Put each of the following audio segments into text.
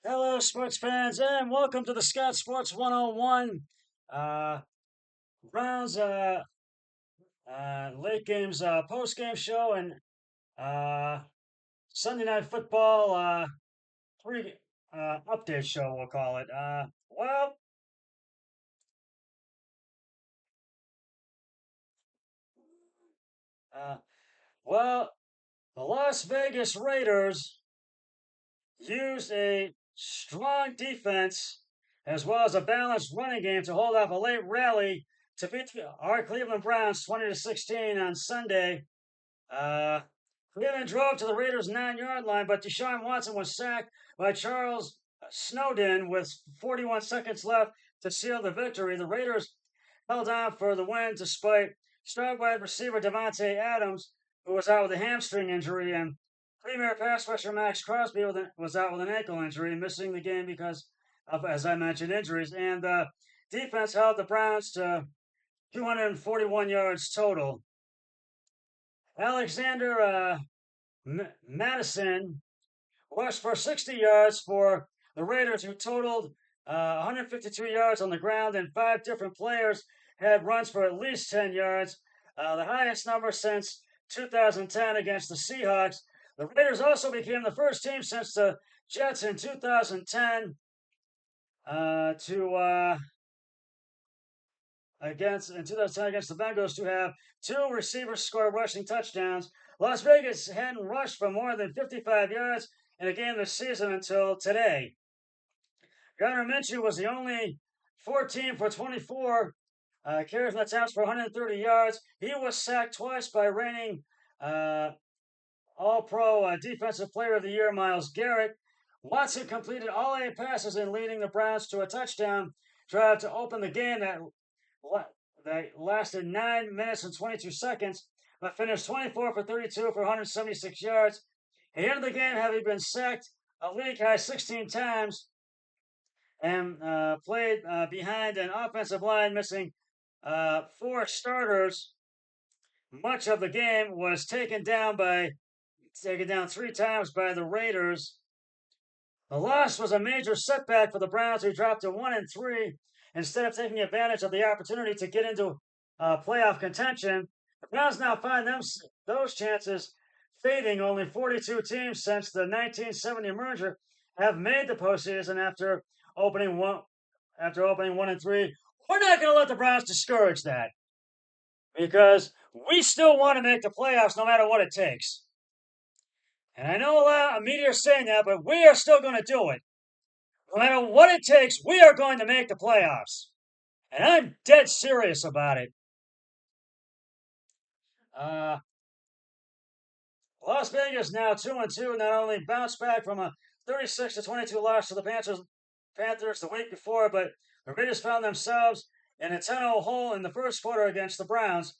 Hello, sports fans, and welcome to the Scott Sports 101 uh, Browns late games post game show and uh, Sunday Night Football pre update show. We'll call it. Uh, well, the Las Vegas Raiders used a strong defense as well as a balanced running game to hold off a late rally to beat our Cleveland Browns 20-16 on Sunday. Uh, Cleveland drove to the Raiders' 9-yard line, but Deshaun Watson was sacked by Charles Snowden with 41 seconds left to seal the victory. The Raiders held on for the win despite star wide receiver Devontae Adams, who was out with a hamstring injury, and premier pass rusher Max Crosby was out with an ankle injury, missing the game because of, as I mentioned, injuries. And the defense held the Browns to 241 yards total. Alexander Madison rushed for 60 yards for the Raiders, who totaled 152 yards on the ground, and five different players had runs for at least 10 yards, the highest number since 2010 against the Seahawks. The Raiders also became the first team since the Jets in 2010 to against in 2010 against the Bengals to have two receivers score rushing touchdowns. Las Vegas hadn't rushed for more than 55 yards in a game this season until today. Gardner Minshew was the only 14 for 24 carries and attempts for 130 yards. He was sacked twice by reigning All-Pro Defensive Player of the Year Myles Garrett. Watson completed all 8 passes in leading the Browns to a touchdown drive to open the game that lasted 9 minutes and 22 seconds, but finished 24 for 32 for 176 yards. He ended the game having been sacked a league high 16 times and played behind an offensive line missing 4 starters. Much of the game was taken down 3 times by the Raiders. The loss was a major setback for the Browns, who dropped to 1-3 instead of taking advantage of the opportunity to get into playoff contention. The Browns now find those chances fading. Only 42 teams since the 1970 merger have made the postseason after opening 1-3. We're not going to let the Browns discourage that because we still want to make the playoffs no matter what it takes. And I know a lot of media are saying that, but we are still going to do it. No matter what it takes, we are going to make the playoffs. And I'm dead serious about it. Las Vegas now 2-2, not only bounced back from a 36-22 loss to the Panthers the week before, but the Raiders found themselves in a 10-0 hole in the first quarter against the Browns.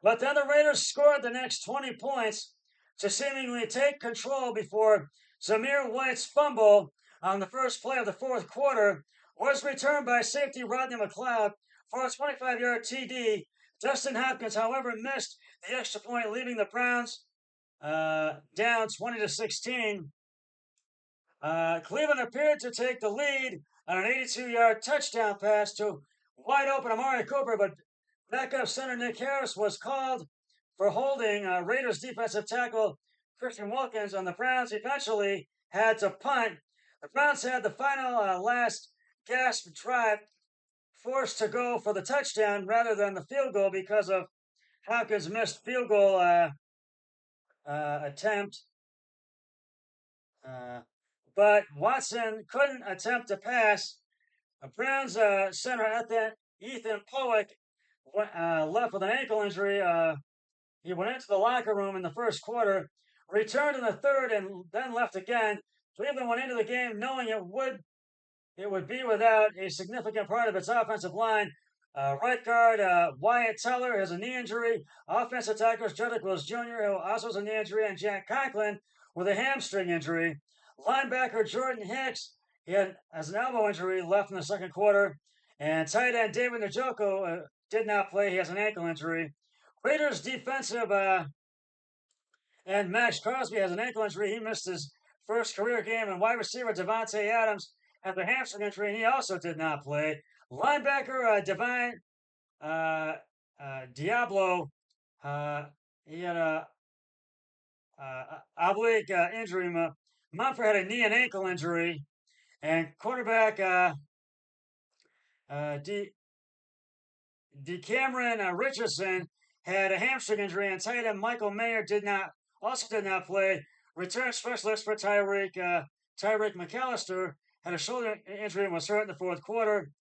But then the Raiders scored the next 20 points to seemingly take control before Zamir White's fumble on the first play of the fourth quarter was returned by safety Rodney McLeod for a 25-yard TD. Justin Hopkins, however, missed the extra point, leaving the Browns down 20-16. Cleveland appeared to take the lead on an 82-yard touchdown pass to wide open Amari Cooper, but backup center Nick Harris was called for holding Raiders defensive tackle Christian Wilkins, and the Browns eventually had to punt. The Browns had the final last gasp drive forced to go for the touchdown rather than the field goal because of Hopkins' missed field goal attempt. But Watson couldn't attempt to pass. The Browns center Ethan Powick left with an ankle injury. He went into the locker room in the first quarter, returned in the third, and then left again. Cleveland went into the game knowing it would be without a significant part of its offensive line. Right guard Wyatt Teller has a knee injury. Offensive tackles Jedrick Wills Jr., who also has a knee injury, and Jack Conklin with a hamstring injury. Linebacker Jordan Hicks has an elbow injury left in the second quarter. And tight end David Njoku did not play. He has an ankle injury. Raiders defensive and Max Crosby has an ankle injury. He missed his first career game, and wide receiver Devontae Adams had the hamstring injury, and he also did not play. Linebacker Divine Diablo, he had a oblique injury. Mumford had a knee and ankle injury, and quarterback D. Cameron Richardson had a hamstring injury, and tight end Michael Mayer did not play. Return specialist for Tyreek McAllister had a shoulder injury and was hurt in the fourth quarter.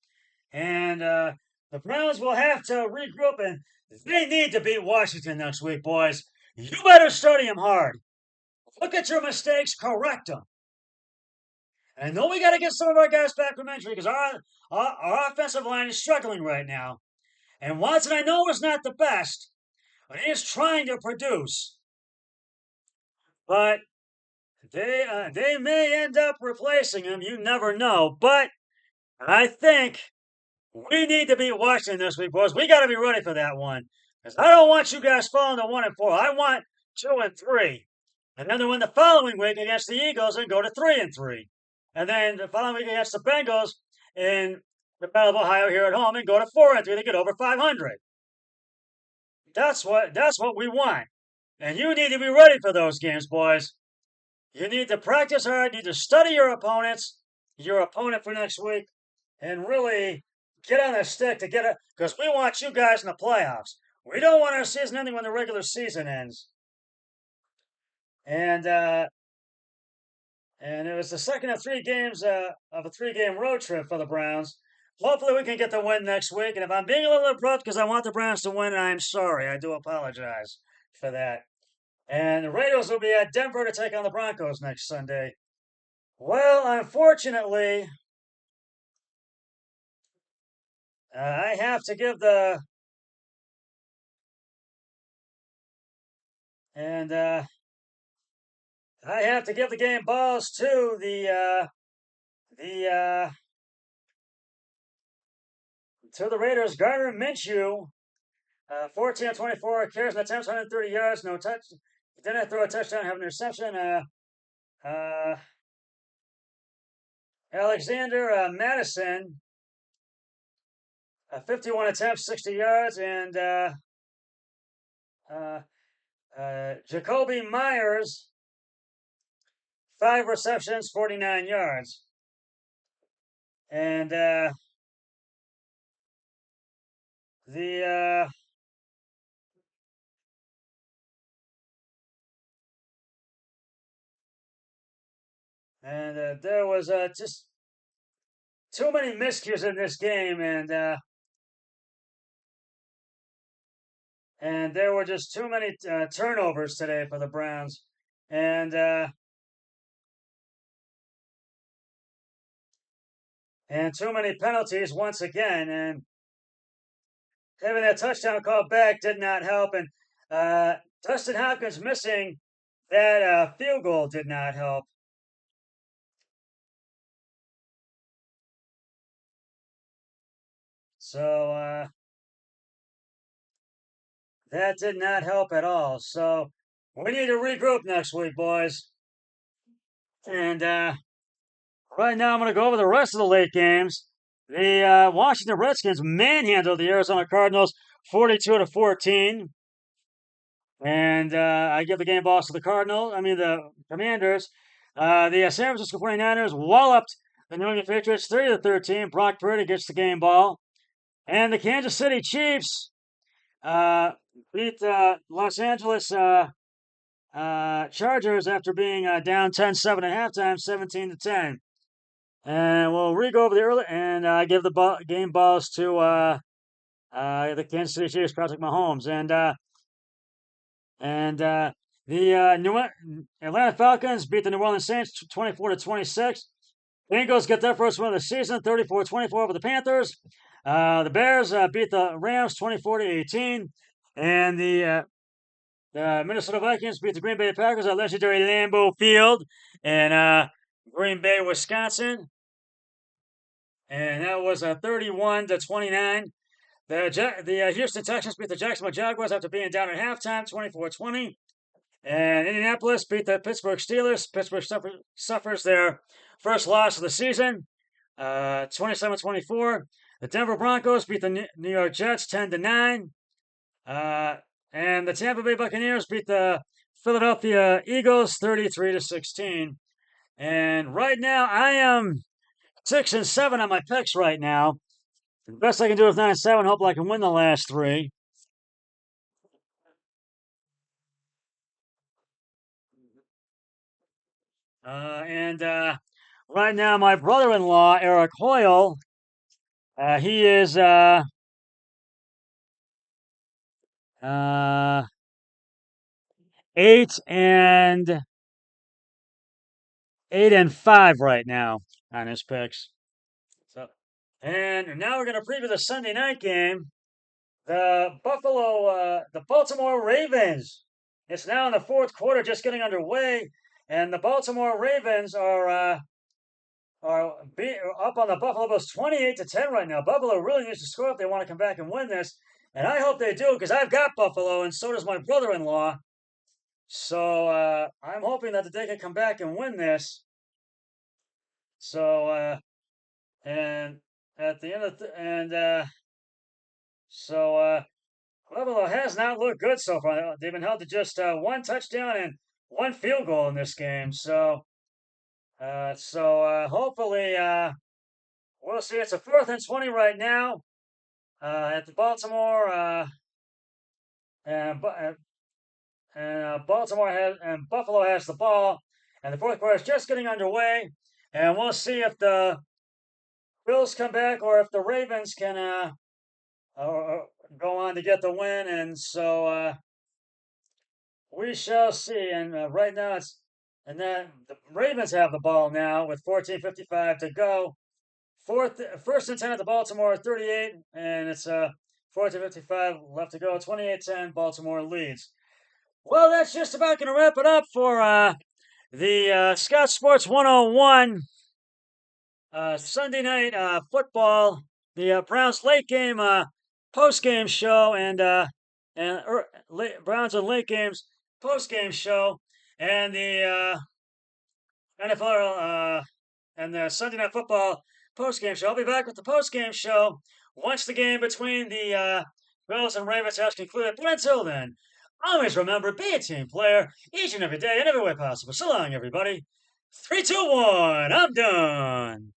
And the Browns will have to regroup, and they need to beat Washington next week, boys. You better study them hard. Look at your mistakes, correct them. And I know we got to get some of our guys back from injury because our offensive line is struggling right now. And Watson, I know, is not the best, but he is trying to produce. But they may end up replacing him. You never know. But I think we need to beat Washington this week, boys. We got to be ready for that one. Because I don't want you guys falling to 1-4. I want 2-3. And then to win the following week against the Eagles and go to 3-3. And then the following week against the Bengals in the Battle of Ohio here at home and go to 4-3 to get over 500. That's what we want. And you need to be ready for those games, boys. You need to practice hard. You need to study your opponent for next week, and really get on the stick to get it, because we want you guys in the playoffs. We don't want our season ending when the regular season ends. And it was the second of 3 games of a 3-game road trip for the Browns. Hopefully we can get the win next week. And if I'm being a little abrupt because I want the Browns to win, I'm sorry. I do apologize for that. And the Raiders will be at Denver to take on the Broncos next Sunday. Well, unfortunately, I have to give the game balls to the Raiders. Gardner Minshew, 14 of 24 carries and attempts, 130 yards, no touch. He didn't throw a touchdown, have an interception. Alexander Madison, 51 attempts, 60 yards, and Jacoby Myers, 5 receptions, 49 yards. And there was just too many miscues in this game, and there were just too many turnovers today for the Browns, and too many penalties once again, and having that touchdown called back did not help, and Dustin Hopkins missing that field goal did not help. So that did not help at all. So we need to regroup next week, boys. And right now I'm going to go over the rest of the late games. The Washington Redskins manhandled the Arizona Cardinals 42-14. And I give the game balls to the Commanders. The San Francisco 49ers walloped the New England Patriots 30-13. Brock Purdy gets the game ball. And the Kansas City Chiefs beat Los Angeles Chargers after being down 10-7 at halftime, 17-10. And we'll go over the early, and I give the game balls to the Kansas City Chiefs, Patrick Mahomes, and the Atlanta Falcons beat the New Orleans Saints 24-26. Bengals get their first win of the season, 34-24 over the Panthers. The Bears beat the Rams 24-18, and the Minnesota Vikings beat the Green Bay Packers at legendary Lambeau Field in Green Bay, Wisconsin, and that was 31-29. The Houston Texans beat the Jacksonville Jaguars after being down at halftime, 24-20. And Indianapolis beat the Pittsburgh Steelers. Pittsburgh suffers their first loss of the season, 27-24. The Denver Broncos beat the New York Jets 10-9. And the Tampa Bay Buccaneers beat the Philadelphia Eagles 33-16. And right now, I am 6-7 on my picks right now. The best I can do is 9-7. Hopefully, I can win the last three. And right now, my brother-in-law Eric Hoyle, he is uh, 8-5 right now on his picks. So, and now we're going to preview the Sunday night game. The Baltimore Ravens. It's now in the fourth quarter, just getting underway, and the Baltimore Ravens are up on the Buffalo Bills 28-10 right now. Buffalo really needs to score if they want to come back and win this, and I hope they do because I've got Buffalo, and so does my brother-in-law. So I'm hoping that they can come back and win this. So and at the end of Buffalo has not looked good so far. They've been held to just one touchdown and one field goal in this game. So hopefully we'll see. It's a 4th and 20 right now at the Baltimore and Buffalo has the ball, and the fourth quarter is just getting underway, and we'll see if the Bills come back or if the Ravens can go on to get the win, and so we shall see. And right now and then the Ravens have the ball now with 14:55 to go. 1st and 10 at the Baltimore 38, and it's 14:55 left to go. 28-10, Baltimore leads. Well, that's just about going to wrap it up for the Scott Sports 101 Sunday night football, the Browns late game post game show, Browns and late games post game show, and the NFL and the Sunday night football post game show. I'll be back with the post game show once the game between the Bills and Ravens has concluded. But until then, always remember, be a team player each and every day in every way possible. So long, everybody. 3, 2, 1. I'm done.